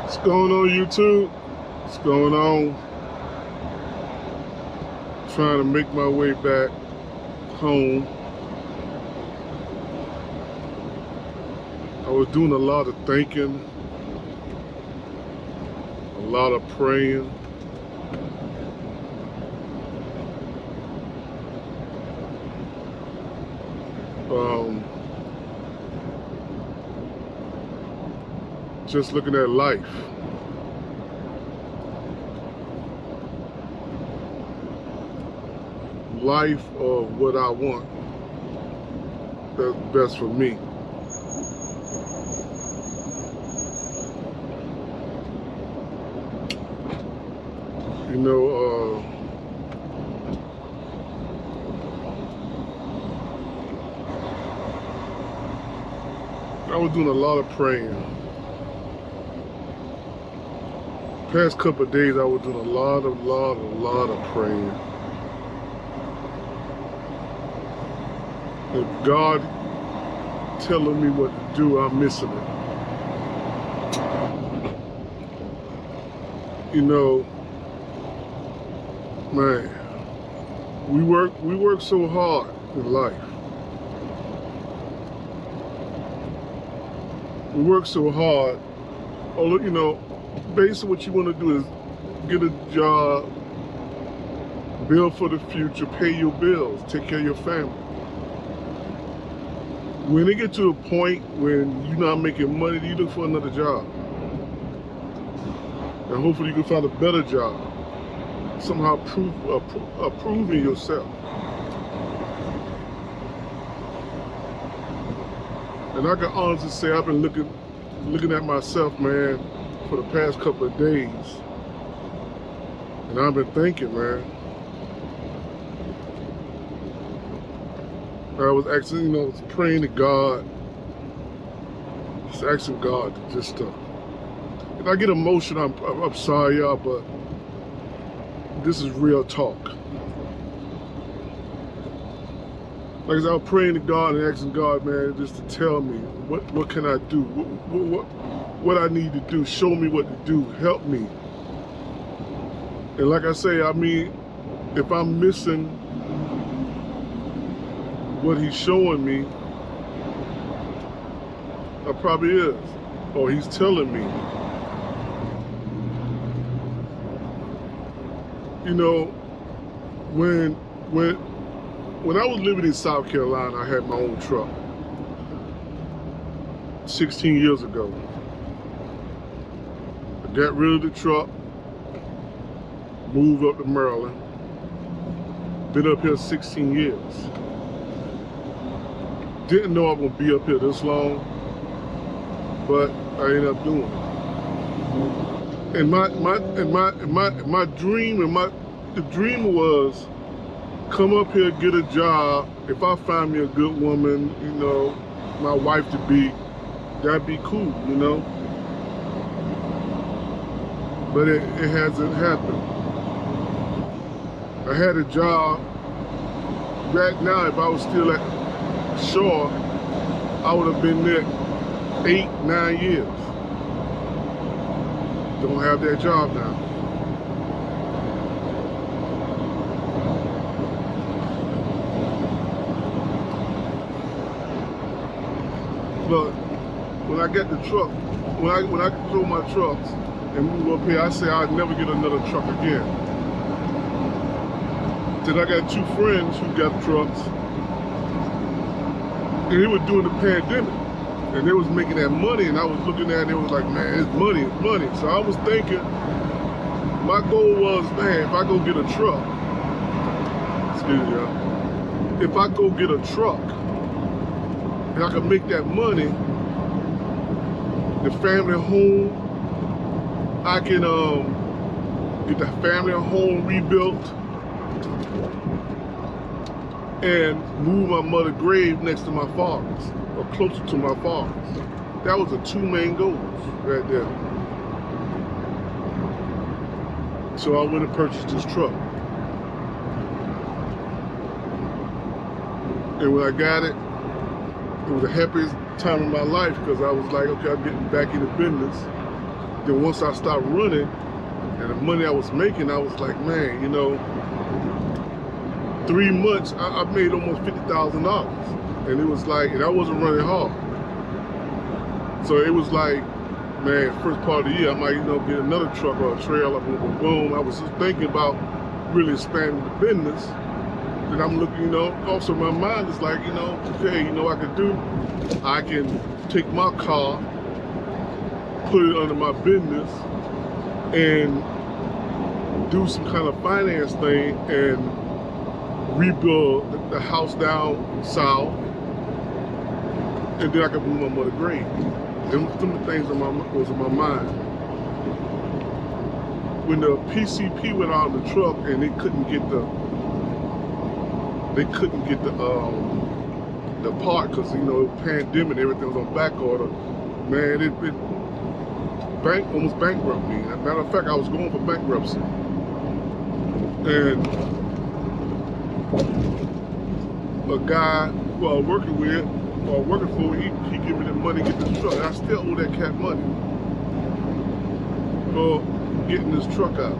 What's going on, YouTube? What's going on? Trying to make my way back home. I was doing a lot of thinking, a lot of praying. Just looking at life. Life of what I want that's best for me. You know, I was doing a lot of praying. Past couple of days, I was doing a lot of praying. If God telling me what to do, I'm missing it. You know, man, we work so hard in life. We work so hard. You know, basically what you want to do is get a job, build for the future, pay your bills, take care of your family. When it get to a point when you're not making money, you look for another job. And hopefully you can find a better job. Somehow proving yourself. And I can honestly say I've been looking at myself, man, for the past couple of days. And I've been thinking, man. I was actually, praying to God. Just asking God to just, if I get emotional, I'm sorry, y'all, but this is real talk. Like I said, I was praying to God and asking God, man, just to tell me what can I do, what I need to do, show me what to do, help me. And like I say, I mean, if I'm missing what He's showing me, I probably is, or He's telling me. You know, when I was living in South Carolina, I had my own truck. 16 years ago. I got rid of the truck, moved up to Maryland. Been up here 16 years. Didn't know I was gonna be up here this long, but I ended up doing it. And my dream the dream was come up here, get a job. If I find me a good woman, my wife to be, that'd be cool, But it hasn't happened. I had a job. Right now, if I was still at Shaw, I would have been there 8, 9 years. Don't have that job now. But when I get the truck, when I control my trucks and move up here, I say I'd never get another truck again. Then I got 2 friends who got trucks, and they were doing the pandemic, and they was making that money, and I was looking at it, and it was like, man, it's money, it's money. So I was thinking, my goal was, man, if I go get a truck, excuse me, y'all, if I go get a truck, and I can make that money, the family home, I can get the family home rebuilt and move my mother's grave next to my father's, or closer to my father's. That was the 2 main goals right there. So I went and purchased this truck. And when I got it, it was the happiest time of my life because I was like, okay, I'm getting back into business. Then once I stopped running and the money I was making, I was like, man, you know, 3 months, I made almost $50,000. And it was like, and I wasn't running hard. So it was like, man, first part of the year, I might, you know, get another truck or a trailer, boom, boom, boom. I was just thinking about really expanding the business. Then I'm looking, you know, also my mind is like, you know, okay, you know what I can take my car, put it under my business, and do some kind of finance thing and rebuild the house down south, and then I can move my mother grave. Them things was in my mind. When the PCP went out in the truck and they couldn't get the part because, you know, pandemic, everything was on back order. Man, it almost bankrupt me. As a matter of fact, I was going for bankruptcy. And a guy who I was working with, or working for, he gave me the money to get this truck. And I still owe that cat money for getting this truck out.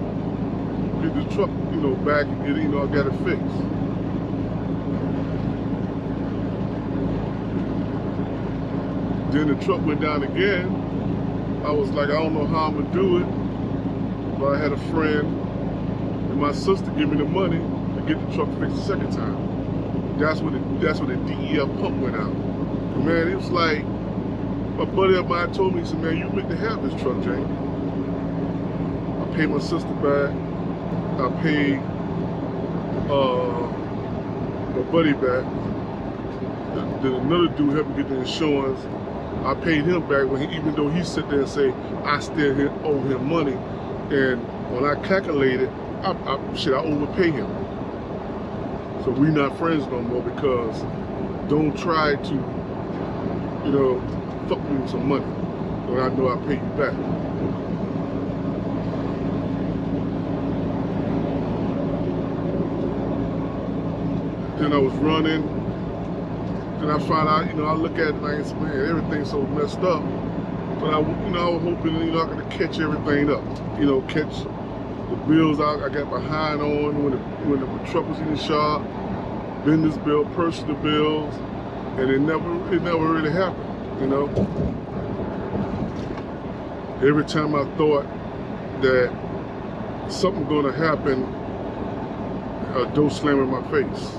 Get this truck, you know, back and get, you know, I got it fixed. Then the truck went down again. I was like, I don't know how I'm gonna do it. But I had a friend and my sister give me the money to get the truck fixed the second time. That's when the DEF pump went out. And man, it was like, my buddy of mine told me, he said, man, you meant to have this truck, Jay. I paid my sister back. I paid my buddy back. Then another dude helped me get the insurance. I paid him back even though he sit there and say I still owe him money. And when I calculated, I overpay him. So we not friends no more because don't try to, you know, fuck me with some money when I know I pay you back. Then I was running. Then I found out, you know, I look at it and I say, man, everything's so messed up. But I was hoping, you know, I could catch everything up. You know, catch the bills I got behind on when the truck was in the shop, business bill, personal bills, and it never really happened, you know. Every time I thought that something gonna happen, a door slam in my face.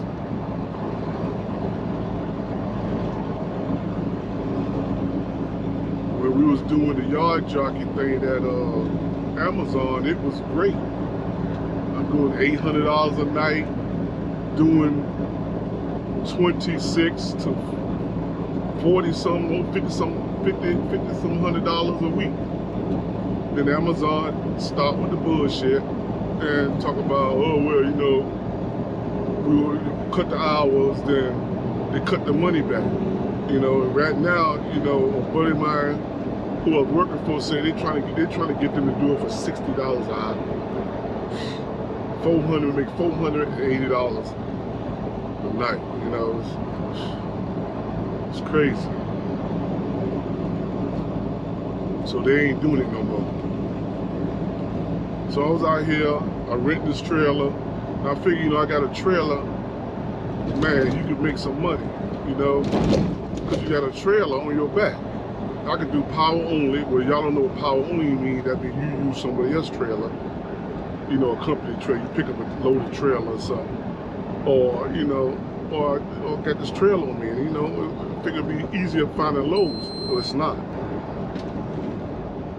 When we was doing the yard jockey thing at Amazon, it was great. I'm doing $800 a night, doing 26 to 40 some, 50 some $100 a week. Then Amazon stopped with the bullshit and talk about, oh well, you know, we will cut the hours, then they cut the money back. You know, right now, you know, a buddy of mine who I was working for said they're trying to get them to do it for $60 an hour. Make $480 a night. You know, it's crazy. So they ain't doing it no more. So I was out here, I rent this trailer, and I figured, you know, I got a trailer, man, you could make some money, you know, because you got a trailer on your back. I could do power only. Well, y'all don't know what power only means. That means you use somebody else's trailer, you know, a company trailer. You pick up a loaded trailer or something, or you know, or got this trailer on me, and you know, I think it'd be easier finding loads. But it's not.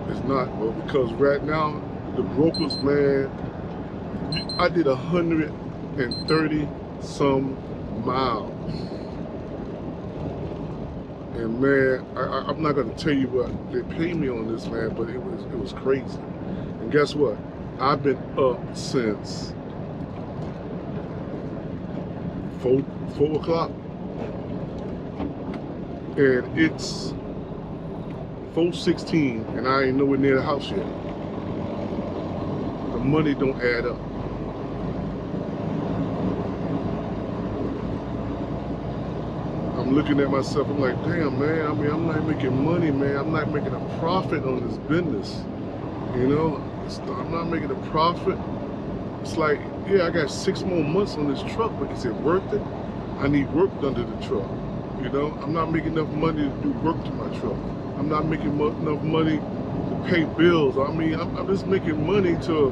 It's not, well, because right now the brokers, man, I did 130 some miles. And man, I'm not gonna tell you what they paid me on this, man, but it was crazy. And guess what? I've been up since 4 o'clock, and it's 4:16, and I ain't nowhere near the house yet. The money don't add up. I'm looking at myself, I'm like, damn, man, I mean, I'm not making money, man. I'm not making a profit on this business. You know, I'm not making a profit. It's like, yeah, I got 6 more months on this truck, but is it worth it? I need work done to the truck. You know, I'm not making enough money to do work to my truck. I'm not making enough money to pay bills. I mean, I'm just making money for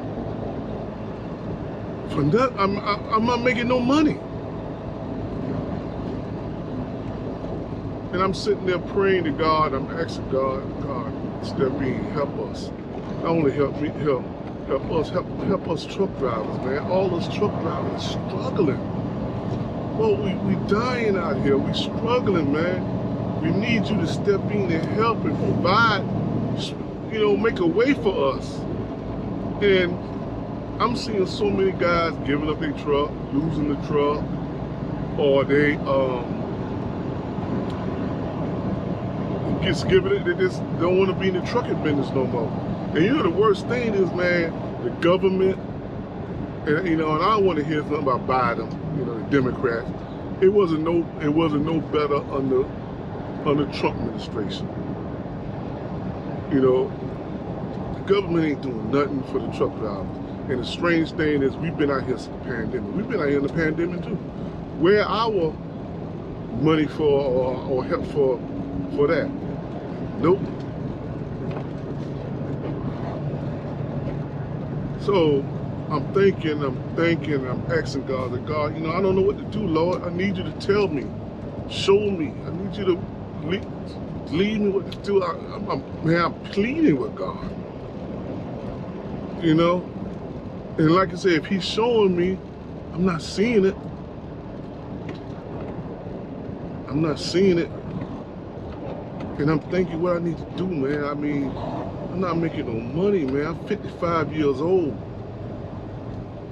that. I'm not making no money. And I'm sitting there praying to God. I'm asking God, step in, help us. Not only help me, help us truck drivers, man. All those truck drivers struggling. Well, we dying out here. We struggling, man. We need you to step in and help and provide, you know, make a way for us. And I'm seeing so many guys giving up their truck, losing the truck, or they just giving it. They just don't want to be in the trucking business no more. And you know the worst thing is, man, the government. And you know, and I don't want to hear something about Biden. You know, the Democrats. It wasn't no better under Trump administration. You know, the government ain't doing nothing for the truck drivers. And the strange thing is, we've been out here since the pandemic. We've been out here in the pandemic too. Where our money for or help for that? Nope. So I'm asking God, that God, you know, I don't know what to do, Lord. I need you to tell me, show me. I need you to lead me what to do. I'm pleading with God. You know, and like I said, if He's showing me, I'm not seeing it. I'm not seeing it. And I'm thinking what I need to do, man. I mean, I'm not making no money, man. I'm 55 years old.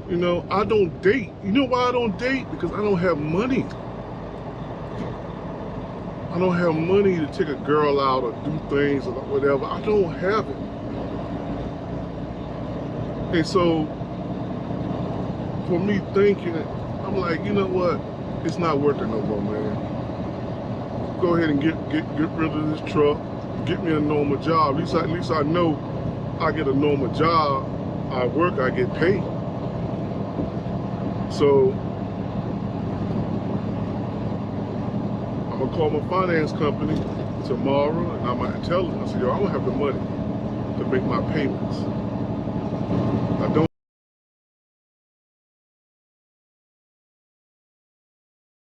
You know, I don't date. You know why I don't date? Because I don't have money. I don't have money to take a girl out or do things or whatever. I don't have it. And so, for me thinking, I'm like, you know what? It's not worth it no more, man. Go ahead and get rid of this truck. Get me a normal job. At least I know I get a normal job. I work, I get paid. So I'm gonna call my finance company tomorrow, and I might tell them, I said, yo, I don't have the money to make my payments. I don't.